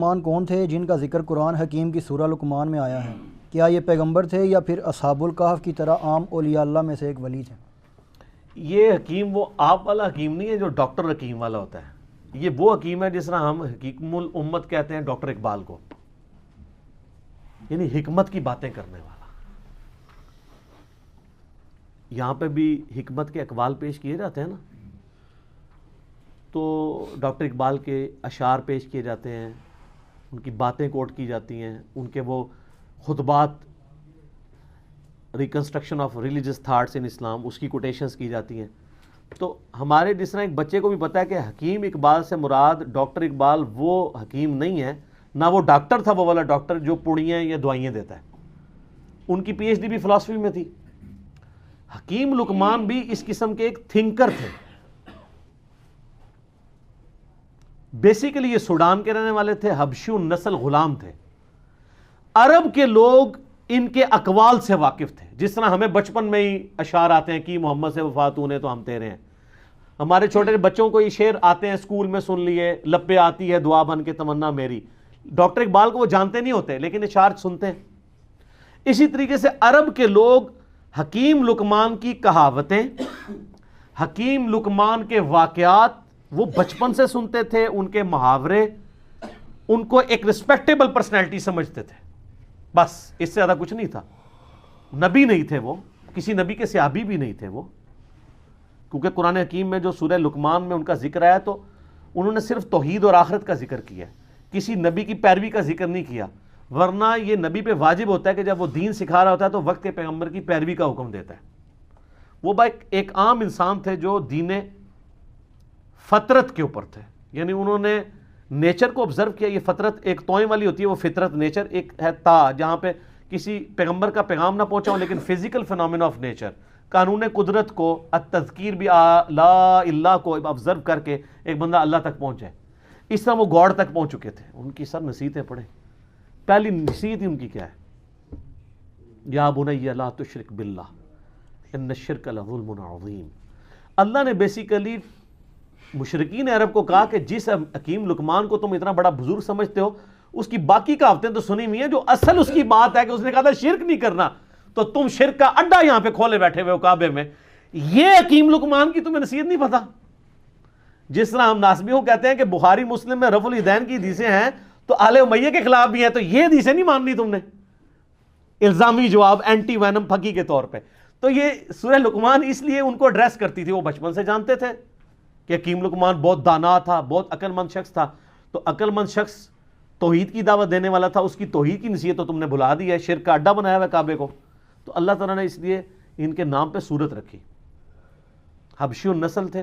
لقمان کون تھے جن کا ذکر قرآن حکیم کی سورہ لقمان میں آیا ہے؟ کیا یہ پیغمبر تھے یا پھر اصحاب الکہف کی طرح عام اولیاء اللہ میں سے ایک ولی تھے؟ یہ حکیم وہ آپ والا حکیم نہیں ہے جو ڈاکٹر حکیم والا ہوتا ہے. یہ وہ حکیم ہے جس طرح ہم حکیم الامت کہتے ہیں ڈاکٹر اقبال کو، یعنی حکمت کی باتیں کرنے والا. یہاں پہ بھی حکمت کے اقوال پیش کیے جاتے ہیں نا، تو ڈاکٹر اقبال کے اشعار پیش کیے جاتے ہیں، ان کی باتیں کوٹ کی جاتی ہیں، ان کے وہ خطبات reconstruction of religious thoughts in Islam اس کی کوٹیشنز کی جاتی ہیں. تو ہمارے جس طرح ایک بچے کو بھی پتا ہے کہ حکیم اقبال سے مراد ڈاکٹر اقبال وہ حکیم نہیں ہے، نہ وہ ڈاکٹر تھا وہ والا ڈاکٹر جو پڑیاں یا دوائیاں دیتا ہے. ان کی پی ایچ ڈی بھی فلسفی میں تھی. حکیم لقمان بھی اس قسم کے ایک تھنکر تھے. بیسیکلی یہ سوڈان کے رہنے والے تھے، حبشی نسل غلام تھے. عرب کے لوگ ان کے اقوال سے واقف تھے. جس طرح ہمیں بچپن میں ہی اشعار آتے ہیں کہ محمد سے وفات ہونے تو ہم تیرے ہیں. ہمارے چھوٹے بچوں کو یہ شعر آتے ہیں اسکول میں سن لیے، لب پہ آتی ہے دعا بن کے تمنا میری. ڈاکٹر اقبال کو وہ جانتے نہیں ہوتے لیکن اشعار سنتے ہیں. اسی طریقے سے عرب کے لوگ حکیم لقمان کی کہاوتیں، حکیم لقمان کے واقعات وہ بچپن سے سنتے تھے. ان کے محاورے ان کو ایک ریسپیکٹیبل پرسنالٹی سمجھتے تھے. بس اس سے زیادہ کچھ نہیں تھا. نبی نہیں تھے وہ، کسی نبی کے صحابی بھی نہیں تھے وہ، کیونکہ قرآن حکیم میں جو سورہ لقمان میں ان کا ذکر آیا تو انہوں نے صرف توحید اور آخرت کا ذکر کیا ہے، کسی نبی کی پیروی کا ذکر نہیں کیا. ورنہ یہ نبی پہ واجب ہوتا ہے کہ جب وہ دین سکھا رہا ہوتا ہے تو وقت کے پیغمبر کی پیروی کا حکم دیتا ہے. وہ ایک عام انسان تھے جو دین فطرت کے اوپر تھے. یعنی انہوں نے نیچر کو آبزرو کیا. یہ فطرت ایک توئیں والی ہوتی ہے، وہ فطرت نیچر ایک ہے تا جہاں پہ کسی پیغمبر کا پیغام نہ پہنچا ہو، لیکن فزیکل فینومینا آف نیچر، قانون قدرت کو، التذکیر بھی لا اللہ کو آبزرو کر کے ایک بندہ اللہ تک پہنچ جائے. اس طرح وہ گاڈ تک پہنچ چکے تھے. ان کی سب نصیحتیں پڑھیں. پہلی نصیحت ہی ان کی کیا ہے؟ یا بنی لا تشرک باللہ ان الشرک لظلم عظیم. اللہ نے بیسیکلی مشرکین عرب کو کہا کہ جس حکیم لقمان کو تم اتنا بڑا بزرگ سمجھتے ہو، اس کی باقی کہاوتیں تو سنی ہوئی ہیں، جو اصل اس کی بات ہے کہ اس نے کہا تھا شرک نہیں کرنا، تو تم شرک کا اڈا یہاں پہ کھولے بیٹھے ہوئے ہو کعبے میں. یہ حکیم لقمان کی تمہیں نصیحت نہیں پتا. جس طرح ہم ناسبیوں کہتے ہیں کہ بخاری مسلم میں رفع الیدین کی حدیثیں ہیں تو آل امیہ کے خلاف بھی ہیں، تو یہ حدیثیں نہیں ماننی تم نے. الزامی جواب، اینٹی وینم پھکی کے طور پہ. تو یہ سورہ لقمان اس لیے ان کو ایڈریس کرتی تھی. وہ بچپن سے جانتے تھے کہ حکیم لقمان بہت دانا تھا، بہت عقل مند شخص تھا. تو عقل مند شخص توحید کی دعوت دینے والا تھا، اس کی توحید کی نصیحت تو تم نے بھلا دی ہے، شرک کا اڈا بنایا ہوا ہے کعبے کو. تو اللہ تعالیٰ نے اس لیے ان کے نام پہ سورت رکھی. حبشی النسل تھے،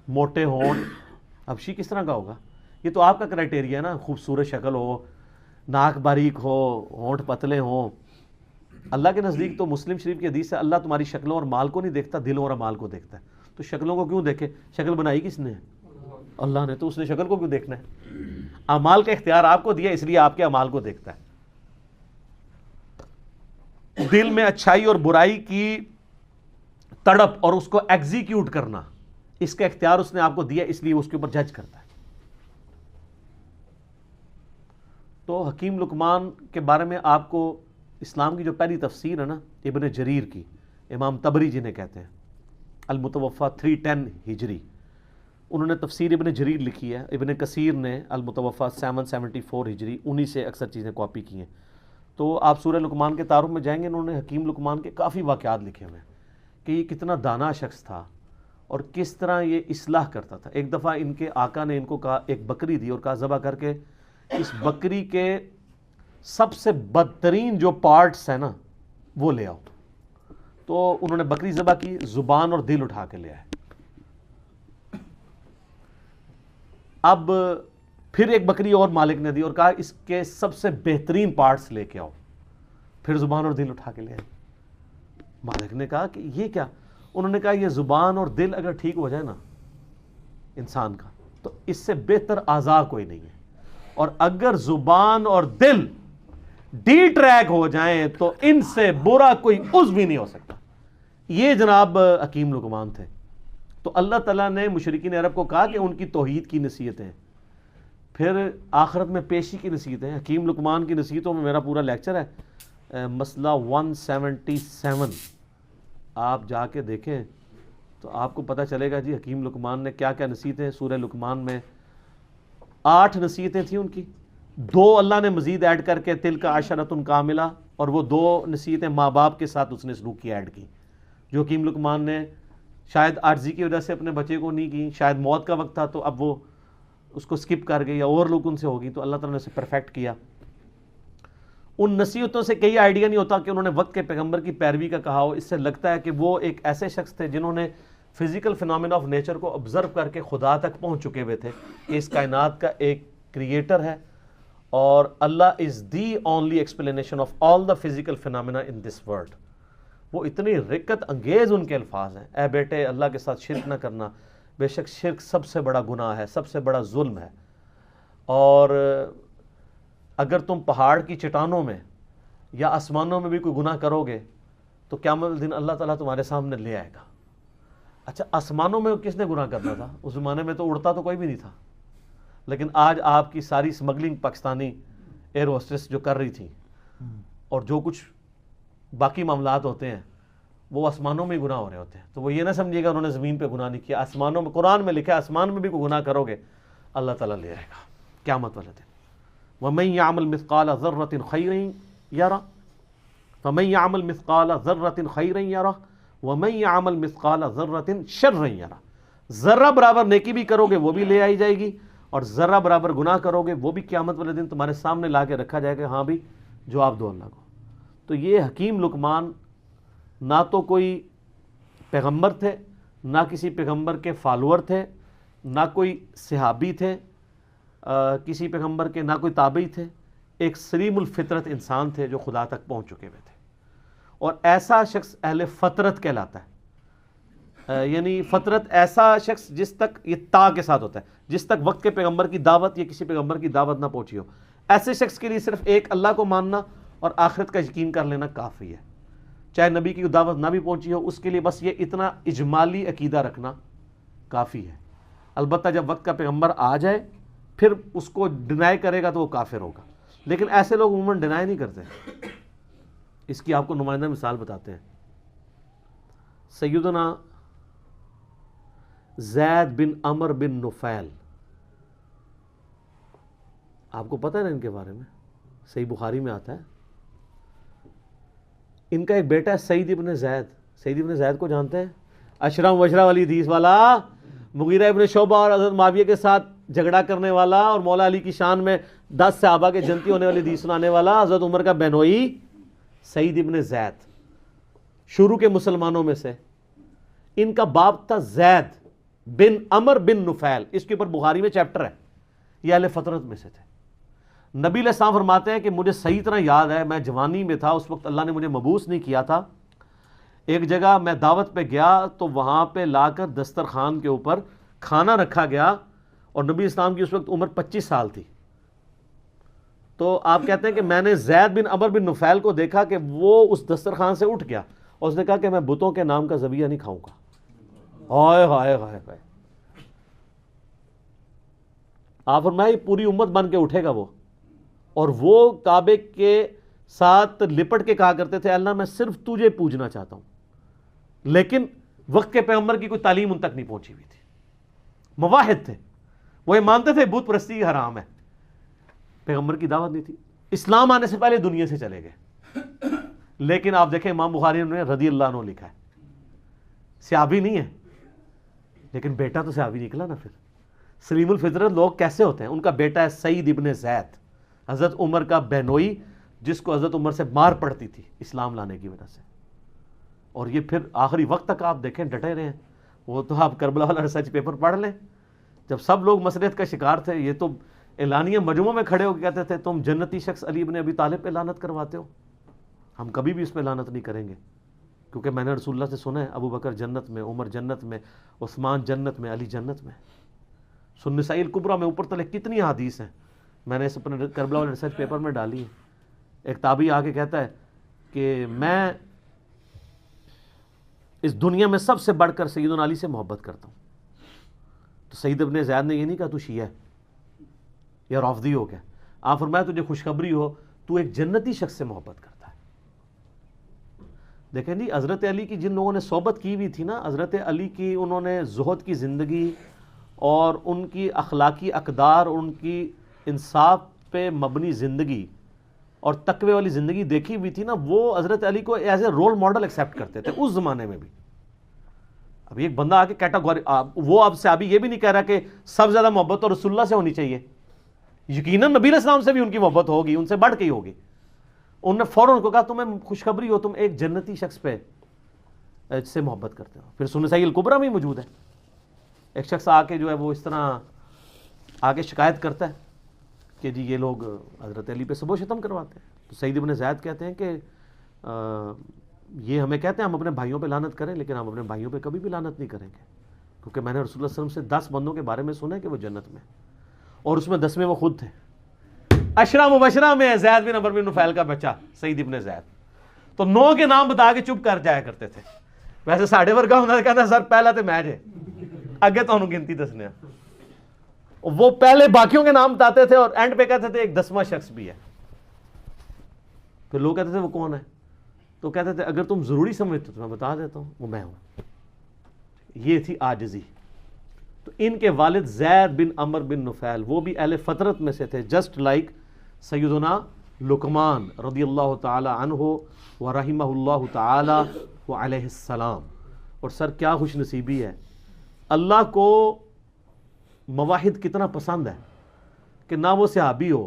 موٹے ہونٹ. حبشی کس طرح کا ہوگا؟ یہ تو آپ کا کرائٹیریا ہے نا، خوبصورت شکل ہو، ناک باریک ہو، ہونٹ پتلے ہوں. اللہ کے نزدیک تو مسلم شریف کی حدیث ہے، اللہ تمہاری شکلوں اور مال کو نہیں دیکھتا، دلوں اور اعمال کو دیکھتا ہے. تو شکلوں کو کیوں دیکھے؟ شکل بنائی کس نے؟ اللہ نے. تو اس نے شکل کو کیوں دیکھنا ہے؟ اعمال کا اختیار آپ کو دیا، اس لیے آپ کے اعمال کو دیکھتا ہے. دل میں اچھائی اور برائی کی تڑپ اور اس کو ایگزیکیوٹ کرنا، اس کا اختیار اس نے آپ کو دیا، اس لیے اس کے اوپر جج کرتا ہے. تو حکیم لقمان کے بارے میں آپ کو اسلام کی جو پہلی تفسیر ہے نا ابن جریر کی، امام طبری جنہیں کہتے ہیں، المتوفا 310 ہجری، انہوں نے تفسیر ابن جریر لکھی ہے. ابن کثیر نے المتوفا 774 ہجری، انہی سے اکثر چیزیں کاپی کی ہیں. تو آپ سورہ لقمان کے تعارف میں جائیں گے، انہوں نے حکیم لقمان کے کافی واقعات لکھے ہوئے ہیں کہ یہ کتنا دانا شخص تھا اور کس طرح یہ اصلاح کرتا تھا. ایک دفعہ ان کے آقا نے ان کو کہا، ایک بکری دی اور کہا ذبح کر کے اس بکری کے سب سے بدترین جو پارٹس ہیں نا وہ لے آؤ. تو انہوں نے بکری ذبح کی، زبان اور دل اٹھا کے لے آئے. اب پھر ایک بکری اور مالک نے دی اور کہا اس کے سب سے بہترین پارٹس لے کے آؤ. پھر زبان اور دل اٹھا کے لے آئے. مالک نے کہا کہ یہ کیا؟ انہوں نے کہا یہ زبان اور دل اگر ٹھیک ہو جائے نا انسان کا تو اس سے بہتر اعضاء کوئی نہیں ہے، اور اگر زبان اور دل ڈی ٹریک ہو جائیں تو ان سے برا کوئی عضو بھی نہیں ہو سکتا. یہ جناب حکیم لقمان تھے. تو اللہ تعالیٰ نے مشرکین عرب کو کہا کہ ان کی توحید کی نصیحتیں، پھر آخرت میں پیشی کی نصیحتیں. حکیم لقمان کی نصیحتوں میں میرا پورا لیکچر ہے، مسئلہ 177. آپ جا کے دیکھیں تو آپ کو پتہ چلے گا جی حکیم لقمان نے کیا کیا نصیحتیں. سورہ لقمان میں 8 نصیحتیں تھیں ان کی، 2 اللہ نے مزید ایڈ کر کے تلک عشرۃ کاملہ، اور وہ 2 نصیحتیں ماں باپ کے ساتھ اس نے سلوک کی ایڈ کی، جو حکیم لقمان نے شاید عاجزی کی وجہ سے اپنے بچے کو نہیں کی، شاید موت کا وقت تھا تو اب وہ اس کو سکپ کر گئی یا اور لوگ ان سے ہوگی تو اللہ تعالیٰ نے اسے پرفیکٹ کیا. ان نصیحتوں سے کئی آئیڈیا نہیں ہوتا کہ انہوں نے وقت کے پیغمبر کی پیروی کا کہا ہو. اس سے لگتا ہے کہ وہ ایک ایسے شخص تھے جنہوں نے فزیکل فنامنا آف نیچر کو آبزرو کر کے خدا تک پہنچ چکے ہوئے تھے کہ اس کائنات کا ایک کریٹر ہے اور Allah is the only explanation of all the physical phenomena in this world. وہ اتنی رقت انگیز ان کے الفاظ ہیں، اے بیٹے اللہ کے ساتھ شرک نہ کرنا، بے شک شرک سب سے بڑا گناہ ہے، سب سے بڑا ظلم ہے، اور اگر تم پہاڑ کی چٹانوں میں یا آسمانوں میں بھی کوئی گناہ کرو گے تو قیامت دن اللہ تعالیٰ تمہارے سامنے لے آئے گا. اچھا آسمانوں میں کس نے گناہ کرنا تھا؟ اس زمانے میں تو اڑتا تو کوئی بھی نہیں تھا، لیکن آج آپ کی ساری اسمگلنگ پاکستانی ایئر ہوسٹس جو کر رہی تھی اور جو کچھ باقی معاملات ہوتے ہیں وہ آسمانوں میں گناہ ہو رہے ہوتے ہیں. تو وہ یہ نہ سمجھیے گا انہوں نے زمین پہ گناہ نہیں کیا، آسمانوں میں، قرآن میں لکھا ہے آسمان میں بھی کوئی گناہ کرو گے اللہ تعالیٰ لے آئے گا قیامت والے دن. وَمَن يَعْمَلْ مِثْقَالَ ذَرَّةٍ خَيْرًا يَرَهُ فَمَن يَعْمَلْ مِثْقَالَ ذَرَّةٍ خَيْرًا يَرَهُ وَمَن يَعْمَلْ مِثْقَالَ ذَرَّةٍ شَرًّا يَرَهُ. ذرہ برابر نیکی بھی کرو گے وہ بھی لے آئی جائے گی، اور ذرہ برابر گناہ کرو گے وہ بھی قیامت والے دن تمہارے سامنے لا کے رکھا جائے گا. ہاں بھی جواب دو اللہ کو. تو یہ حکیم لقمان نہ تو کوئی پیغمبر تھے، نہ کسی پیغمبر کے فالوور تھے، نہ کوئی صحابی تھے کسی پیغمبر کے، نہ کوئی تابعی تھے. ایک سلیم الفطرت انسان تھے جو خدا تک پہنچ چکے ہوئے تھے، اور ایسا شخص اہل فطرت کہلاتا ہے. یعنی فطرت ایسا شخص جس تک یہ تا کے ساتھ ہوتا ہے، جس تک وقت کے پیغمبر کی دعوت یا کسی پیغمبر کی دعوت نہ پہنچی ہو، ایسے شخص کے لیے صرف ایک اللہ کو ماننا اور آخرت کا یقین کر لینا کافی ہے. چاہے نبی کی دعوت نہ بھی پہنچی ہو، اس کے لیے بس یہ اتنا اجمالی عقیدہ رکھنا کافی ہے. البتہ جب وقت کا پیغمبر آ جائے پھر اس کو ڈینائی کرے گا تو وہ کافر ہوگا، لیکن ایسے لوگ عموماً ڈینائی نہیں کرتے. اس کی آپ کو نمائندہ مثال بتاتے ہیں. سیدنا زید بن عمر بن نفیل، آپ کو پتہ ہے نا ان کے بارے میں؟ صحیح بخاری میں آتا ہے. ان کا ایک بیٹا ہے سعید ابن زید. سعید ابن زید کو جانتے ہیں؟ اشرا مبشرہ والی حدیث والا، مغیرہ ابن شعبہ اور حضرت معاویہ کے ساتھ جھگڑا کرنے والا، اور مولا علی کی شان میں 10 صحابہ کے جنتی ہونے والی حدیث سنانے والا، حضرت عمر کا بہنوئی سعید ابن زید، شروع کے مسلمانوں میں سے. ان کا باپ تھا زید بن عمر بن نفیل. اس کے اوپر بخاری میں چیپٹر ہے. یہ اہل فطرت میں سے تھے. نبی علیہ السلام فرماتے ہیں کہ مجھے صحیح طرح یاد ہے، میں جوانی میں تھا، اس وقت اللہ نے مجھے مبعوث نہیں کیا تھا. ایک جگہ میں دعوت پہ گیا تو وہاں پہ لا کر دسترخوان کے اوپر کھانا رکھا گیا، اور نبی اسلام کی اس وقت عمر 25 سال تھی. تو آپ کہتے ہیں کہ میں نے زید بن عمر بن نفیل کو دیکھا کہ وہ اس دسترخوان سے اٹھ گیا اور اس نے کہا کہ میں بتوں کے نام کا ذبیحہ نہیں کھاؤں گا. ہائے ہائے ہائے ہائے. آپ فرمائے پوری امت بن کے اٹھے گا وہ، اور وہ کعبے کے ساتھ لپٹ کے کہا کرتے تھے اللہ میں صرف تجھے پوجنا چاہتا ہوں. لیکن وقت کے پیغمبر کی کوئی تعلیم ان تک نہیں پہنچی ہوئی تھی. مواحد تھے، وہ یہ مانتے تھے بت پرستی حرام ہے، پیغمبر کی دعوت نہیں تھی. اسلام آنے سے پہلے دنیا سے چلے گئے. لیکن آپ دیکھیں امام بخاری نے رضی اللہ عنہ لکھا ہے، صحابی نہیں ہے لیکن بیٹا تو صحابی نکلا نا. پھر سلیم الفطرت لوگ کیسے ہوتے ہیں؟ ان کا بیٹا ہے سعید ابن زید، حضرت عمر کا بہنوئی، جس کو حضرت عمر سے مار پڑتی تھی اسلام لانے کی وجہ سے. اور یہ پھر آخری وقت تک آپ دیکھیں ڈٹے رہے ہیں. وہ تو آپ کربلا والا ریسرچ پیپر پڑھ لیں، جب سب لوگ مسریت کا شکار تھے، یہ تو اعلانیہ مجموعوں میں کھڑے ہو کے کہتے تھے تم جنتی شخص علی ابن ابی طالب پہ لعنت کرواتے ہو. ہم کبھی بھی اس پہ لعنت نہیں کریں گے، کیونکہ میں نے رسول اللہ سے سنا ہے ابو بکر جنت میں، عمر جنت میں، عثمان جنت میں، علی جنت میں. سنن نسائی الکبریٰ میں اوپر تلے کتنی حدیث ہیں، میں نے اس اپنے کربلا والے ریسرچ پیپر میں ڈالی ہے. ایک تابعی آ کے کہتا ہے کہ میں اس دنیا میں سب سے بڑھ کر سیدنا علی سے محبت کرتا ہوں. تو سعید ابن زید نے یہ نہیں کہا تو شیعہ ہے، یا رافضی ہو گیا. آپ فرمایا تجھے خوشخبری ہو تو ایک جنتی شخص سے محبت کرتا ہے. دیکھیں جی حضرت علی کی جن لوگوں نے صحبت کی ہوئی تھی نا، حضرت علی کی انہوں نے زہد کی زندگی اور ان کی اخلاقی اقدار، ان کی انصاف پہ مبنی زندگی اور تقوی والی زندگی دیکھی ہوئی تھی نا، وہ حضرت علی کو as a role model accept کرتے تھے اس زمانے میں بھی. ابھی ایک بندہ آ کے کیٹاگوری، وہ اب سے ابھی یہ بھی نہیں کہہ رہا کہ سب زیادہ محبت تو رسول اللہ سے ہونی چاہیے. یقیناً نبی علیہ السلام سے بھی ان کی محبت ہوگی، ان سے بڑھ کے ہی ہوگی. انہوں نے فوراً کو کہا تمہیں خوشخبری ہو تم ایک جنتی شخص پہ سے محبت کرتے ہو. پھر سنن سعی الکبریٰ میں موجود ہے، ایک شخص آ کے جو ہے وہ اس طرح آ کے شکایت کرتا ہے کہ جی یہ لوگ حضرت علی پہ سب و شتم کرواتے ہیں. تو سعید ابن زید کہتے ہیں کہ یہ ہمیں کہتے ہیں ہم اپنے بھائیوں پہ لعنت کریں، لیکن ہم اپنے بھائیوں پہ کبھی بھی لعنت نہیں کریں گے، کیونکہ میں نے رسول اللہ صلی اللہ علیہ وسلم سے 10 بندوں کے بارے میں سنا ہے کہ وہ جنت میں، اور اس میں 10ویں وہ خود تھے. عشرہ مبشرہ میں زید بن عمرو بن نفیل کا بچہ سعید ابن زید. تو 9 کے نام بتا کے چپ کر جایا کرتے تھے. ویسے ساڑھے ورگا ہونا کہتا سر پہلا تو میں جے اگے تو گنتی دسنے. وہ پہلے باقیوں کے نام بتاتے تھے اور اینڈ پہ کہتے تھے ایک 10واں شخص بھی ہے. پھر لوگ کہتے تھے وہ کون ہے؟ تو کہتے تھے اگر تم ضروری سمجھتے تو میں بتا دیتا ہوں وہ میں ہوں. یہ تھی عاجزی. تو ان کے والد زید بن عمرو بن نفیل وہ بھی اہل فطرت میں سے تھے، جسٹ لائک سیدنا لقمان رضی اللہ تعالی عنہ و رحمہ اللہ تعالی و علیہ السلام. اور سر کیا خوش نصیبی ہے، اللہ کو مواحد کتنا پسند ہے کہ نہ وہ صحابی ہو،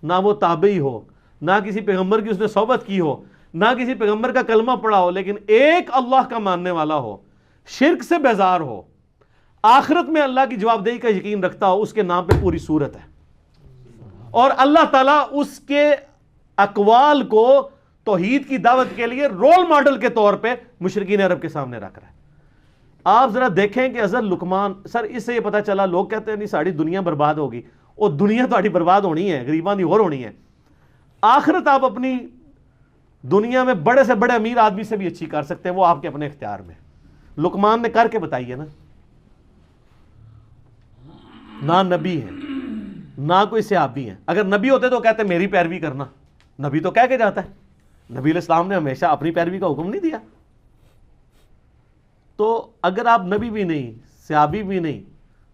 نہ وہ تابعی ہو، نہ کسی پیغمبر کی اس نے صحبت کی ہو، نہ کسی پیغمبر کا کلمہ پڑھا ہو، لیکن ایک اللہ کا ماننے والا ہو، شرک سے بیزار ہو، آخرت میں اللہ کی جواب دہی کا یقین رکھتا ہو. اس کے نام پہ پوری سورت ہے، اور اللہ تعالیٰ اس کے اقوال کو توحید کی دعوت کے لیے رول ماڈل کے طور پہ مشرکین عرب کے سامنے رکھ رہا ہے. آپ ذرا دیکھیں کہ حضرت لقمان، سر اس سے یہ پتہ چلا، لوگ کہتے ہیں نہیں ساری دنیا برباد ہوگی، اور دنیا تو برباد ہونی ہے، غریباں دی اور ہونی ہے. آخرت آپ اپنی دنیا میں بڑے سے بڑے امیر آدمی سے بھی اچھی کر سکتے ہیں، وہ آپ کے اپنے اختیار میں. لقمان نے کر کے بتائیے نا. نہ نبی ہے نہ کوئی صحابی ہیں. اگر نبی ہوتے تو کہتے میری پیروی کرنا، نبی تو کہہ کے جاتا ہے. نبی علیہ السلام نے ہمیشہ اپنی پیروی کا حکم نہیں دیا. تو اگر آپ نبی بھی نہیں، صحابی بھی نہیں،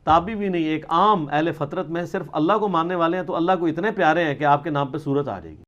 تابعی بھی نہیں، ایک عام اہل فطرت میں صرف اللہ کو ماننے والے ہیں، تو اللہ کو اتنے پیارے ہیں کہ آپ کے نام پہ سورت آ جائے گی.